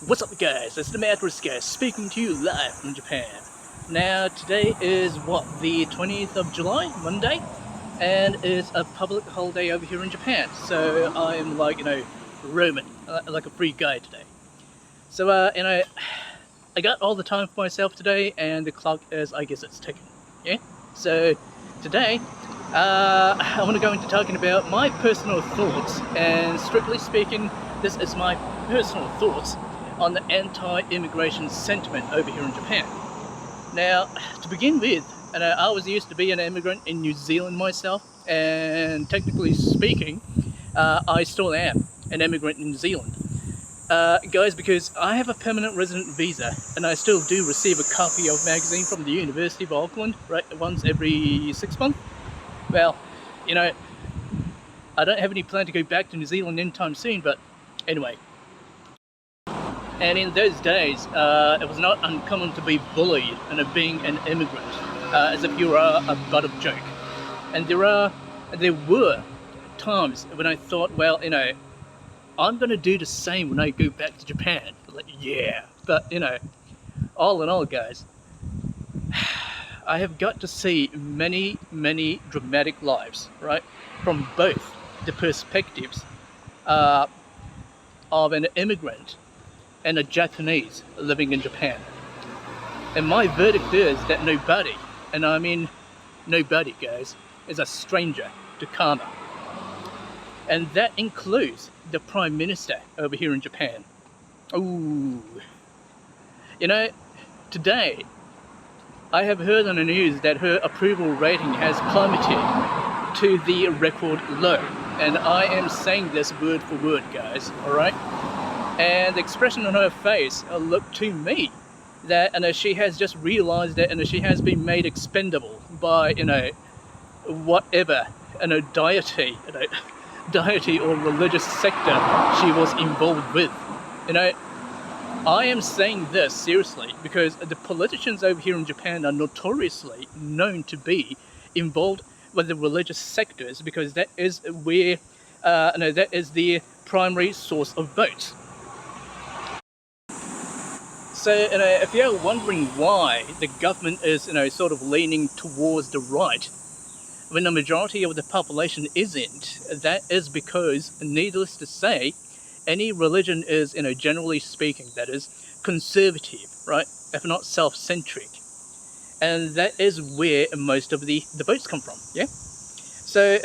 What's up guys, it's the Mattress Guy speaking to you live from Japan. Now today is what, the 20th of July, Monday? And it's a public holiday over here in Japan. So I'm like, roaming, like a free guy today. So, I got all the time for myself today and the clock is, I guess it's ticking, yeah? So today, I want to go into talking about my personal thoughts, and strictly speaking, this is my personal thoughts on the anti-immigration sentiment over here in Japan. Now, to begin with, I was used to be an immigrant in New Zealand myself, and technically speaking, I still am an immigrant in New Zealand. Guys, because I have a permanent resident visa, and I still do receive a copy of magazine from the University of Auckland, right, once every 6 months. Well, I don't have any plan to go back to New Zealand anytime soon, but anyway. And in those days, it was not uncommon to be bullied and being an immigrant, as if you were a butt of joke. And there were times when I thought, well, I'm gonna do the same when I go back to Japan. Like, yeah. But, all in all, guys, I have got to see many, many dramatic lives, right? From both the perspectives of an immigrant and a Japanese living in Japan. And my verdict is that nobody, and I mean nobody, guys, is a stranger to karma. And that includes the Prime Minister over here in Japan. Ooh. Today, I have heard on the news that her approval rating has plummeted to the record low. And I am saying this word for word, guys, alright? And the expression on her face looked to me that she has just realized that she has been made expendable by whatever deity or religious sector she was involved with. I am saying this seriously because the politicians over here in Japan are notoriously known to be involved with the religious sectors, because that is where that is the primary source of votes. So, if you're wondering why the government is, sort of leaning towards the right, when the majority of the population isn't, that is because, needless to say, any religion is, generally speaking, that is, conservative, right? If not self-centric. And that is where most of the votes come from, yeah? So,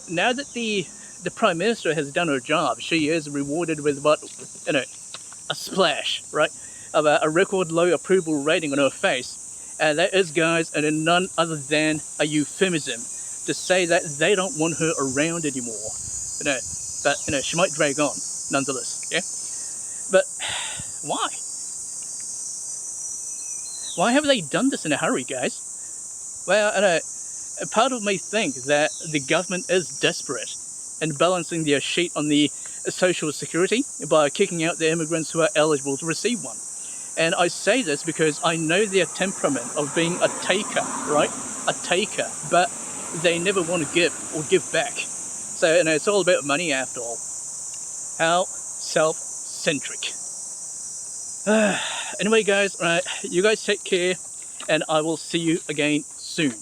now that the Prime Minister has done her job, she is rewarded with what, a splash, right? Of a record low approval rating on her face. And that is, guys, none other than a euphemism to say that they don't want her around anymore. But she might drag on nonetheless, yeah? But why? Why have they done this in a hurry, guys? Well, part of me think that the government is desperate in balancing their sheet on the social security by kicking out the immigrants who are eligible to receive one. And I say this because I know their temperament of being a taker, right? A taker, but they never want to give or give back. So, it's all about money after all. How self-centric. Anyway, guys, you guys take care, and I will see you again soon.